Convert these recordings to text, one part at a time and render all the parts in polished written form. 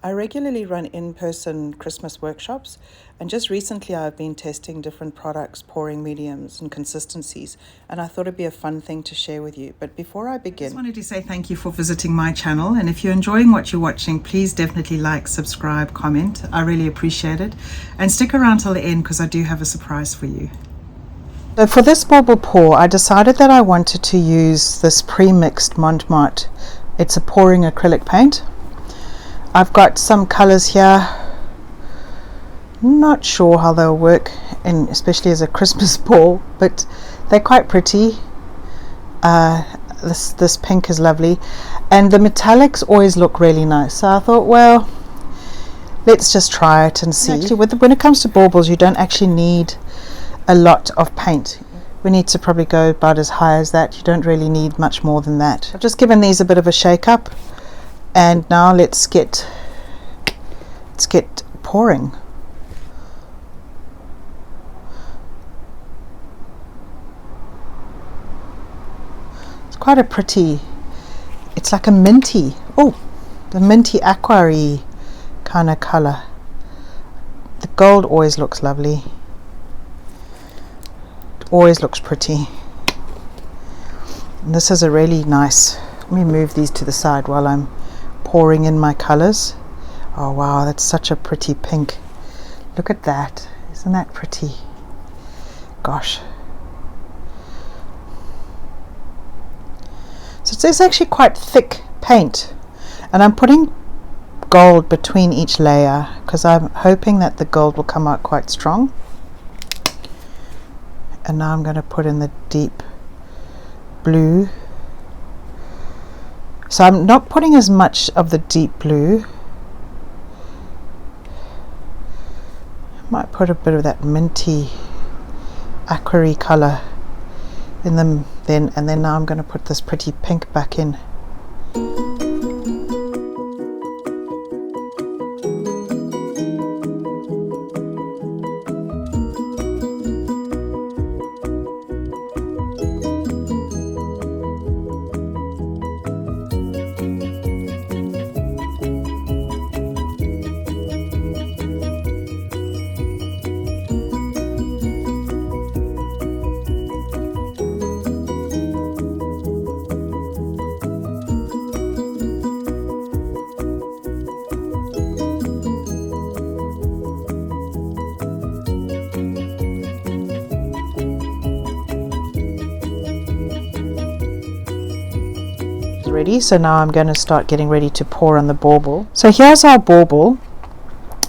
I regularly run in-person Christmas workshops, and just recently I've been testing different products, pouring mediums and consistencies, and I thought it'd be a fun thing to share with you. But before I begin, I just wanted to say thank you for visiting my channel, and if you're enjoying what you're watching, please definitely like, subscribe, comment. I really appreciate it, and stick around till the end because I do have a surprise for you. So for this bauble pour, I decided that I wanted to use this premixed Monte Mart. It's a pouring acrylic paint. I've got some colors here. Not sure how they'll work, and especially as a Christmas ball, but they're quite pretty. This pink is lovely, and the metallics always look really nice. So I thought, well, let's just try it and see. Actually, when it comes to baubles, you don't actually need a lot of paint. We need to probably go about as high as that. You don't really need much more than that. I've just given these a bit of a shake up. And now let's get pouring. It's quite a pretty, it's like a minty, the minty aqua-y kind of color. The gold always looks lovely. It always looks pretty. And this is a really nice, let me move these to the side while I'm pouring in my colors. Oh wow, that's such a pretty pink. Look at that. Isn't that pretty? Gosh. So it's actually quite thick paint, and I'm putting gold between each layer because I'm hoping that the gold will come out quite strong. And now I'm going to put in the deep blue. So I'm not putting as much of the deep blue. I might put a bit of that minty aqua-y color in them then, and then now I'm going to put this pretty pink back in. Ready, so now I'm going to start getting ready to pour on the bauble. So here's our bauble,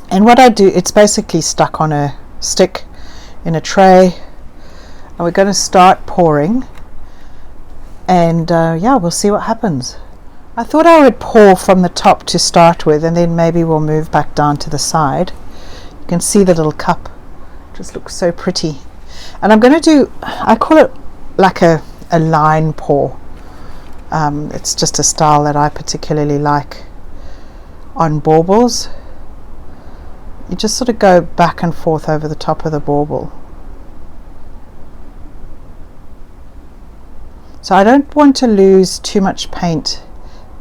and what I do, it's basically stuck on a stick in a tray, and we're going to start pouring, and yeah, we'll see what happens. I thought I would pour from the top to start with, and then maybe we'll move back down to the side. You can see the little cup, it just looks so pretty. And I'm going to do, I call it like a line pour. It's just a style that I particularly like on baubles. You just sort of go back and forth over the top of the bauble. So I don't want to lose too much paint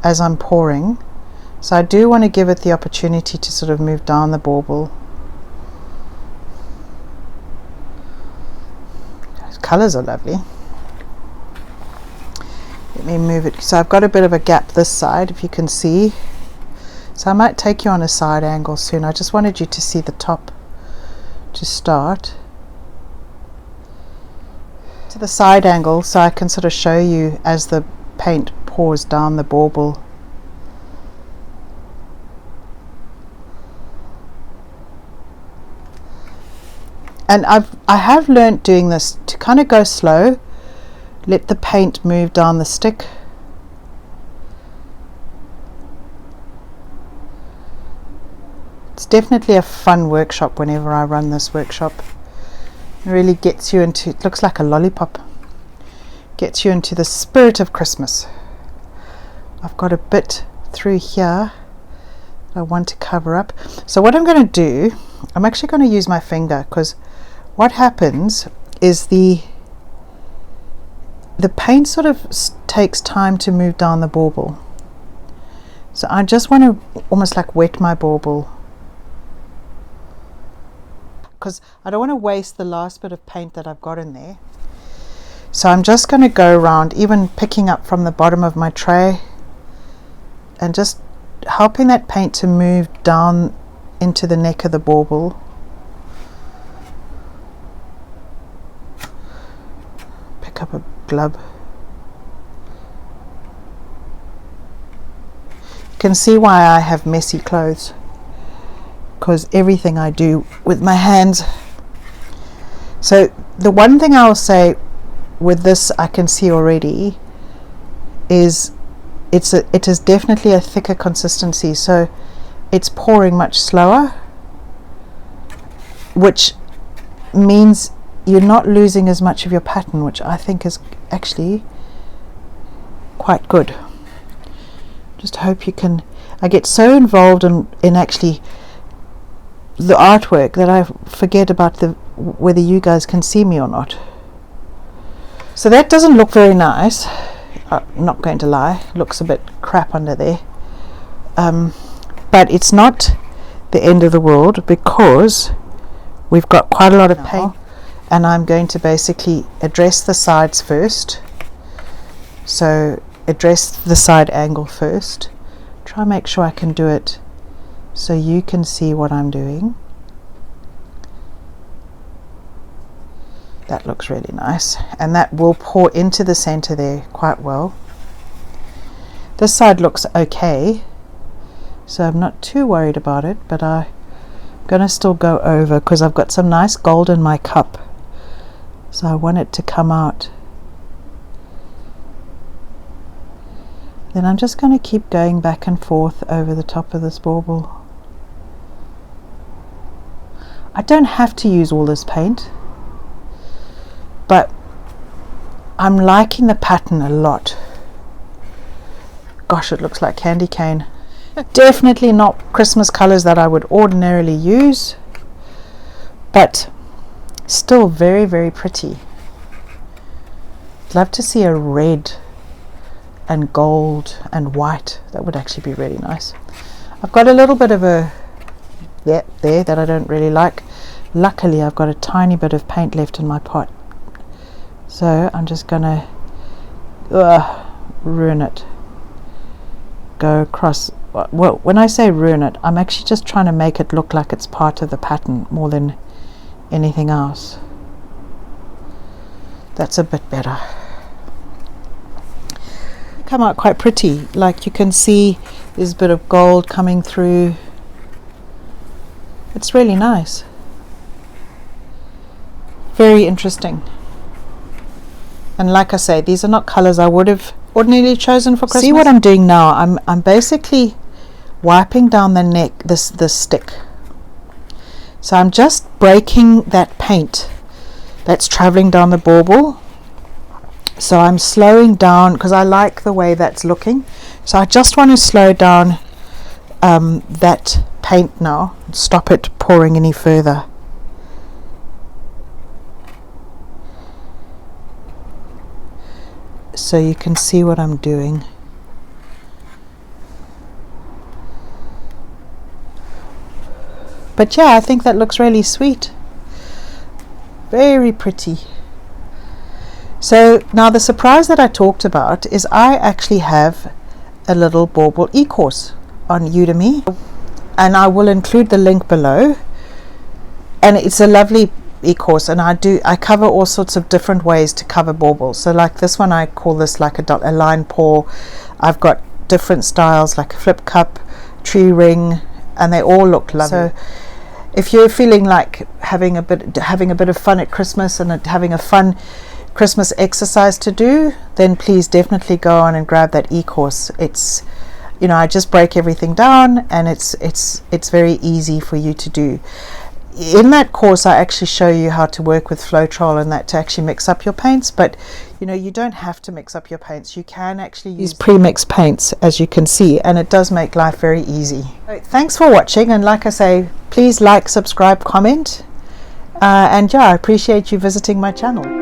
as I'm pouring, so I do want to give it the opportunity to sort of move down the bauble. Those colours are lovely. Let me move it, so I've got a bit of a gap this side, if you can see. So I might take you on a side angle soon. I just wanted you to see the top to start. To the side angle so I can sort of show you as the paint pours down the bauble. And I have learnt doing this to kind of go slow. Let the paint move down the stick. It's definitely a fun workshop whenever I run this workshop. It really gets you into, it looks like a lollipop, gets you into the spirit of Christmas. I've got a bit through here I want to cover up. So what I'm going to do, I'm actually going to use my finger, because what happens is the paint sort of takes time to move down the bauble. So I just want to almost like wet my bauble, because I don't want to waste the last bit of paint that I've got in there. So I'm just going to go around, even picking up from the bottom of my tray and just helping that paint to move down into the neck of the bauble. Pick up a glove. You can see why I have messy clothes, because everything I do with my hands. So the one thing I'll say with this, I can see already, is it is definitely a thicker consistency, so it's pouring much slower, which means you're not losing as much of your pattern, which I think is actually quite good. Just hope you can. I get so involved in actually the artwork that I forget about whether you guys can see me or not. So that doesn't look very nice. I'm not going to lie, looks a bit crap under there, but it's not the end of the world, because we've got quite a lot of paint, and I'm going to basically address the sides first. So address the side angle first, try and make sure I can do it so you can see what I'm doing. That looks really nice, and that will pour into the center there quite well. This side looks okay, so I'm not too worried about it, but I'm gonna still go over because I've got some nice gold in my cup, so I want it to come out. Then I'm just going to keep going back and forth over the top of this bauble. I don't have to use all this paint, but I'm liking the pattern a lot. Gosh, it looks like candy cane. Definitely not Christmas colors that I would ordinarily use, but still very, very pretty. I'd love to see a red and gold and white. That would actually be really nice. I've got a little bit of a there that I don't really like. Luckily I've got a tiny bit of paint left in my pot, so I'm just gonna ruin it. Go across. Well, when I say ruin it, I'm actually just trying to make it look like it's part of the pattern more than anything else. That's a bit better. Come out quite pretty, like you can see there's a bit of gold coming through. It's really nice, very interesting. And like I say, these are not colors I would have ordinarily chosen for Christmas. See what I'm doing now? I'm basically wiping down the neck, this stick. So I'm just breaking that paint that's traveling down the bauble. So I'm slowing down because I like the way that's looking. So I just want to slow down that paint now, stop it pouring any further. So you can see what I'm doing. But yeah, I think that looks really sweet. Very pretty. So now the surprise that I talked about is I actually have a little bauble e-course on Udemy, and I will include the link below. And it's a lovely e-course, and I cover all sorts of different ways to cover baubles. So like this one, I call this like a line pour. I've got different styles like a flip cup, tree ring, and they all look lovely. So if you're feeling like having a bit of fun at Christmas and having a fun Christmas exercise to do, then please definitely go on and grab that e-course. It's, you know, I just break everything down, and it's very easy for you to do. In that course I actually show you how to work with Floetrol and that to actually mix up your paints, but you know, you don't have to mix up your paints. You can actually use pre-mixed paints, as you can see, and it does make life very easy. So, thanks for watching, and like I say, please like, subscribe, comment, and yeah, I appreciate you visiting my channel.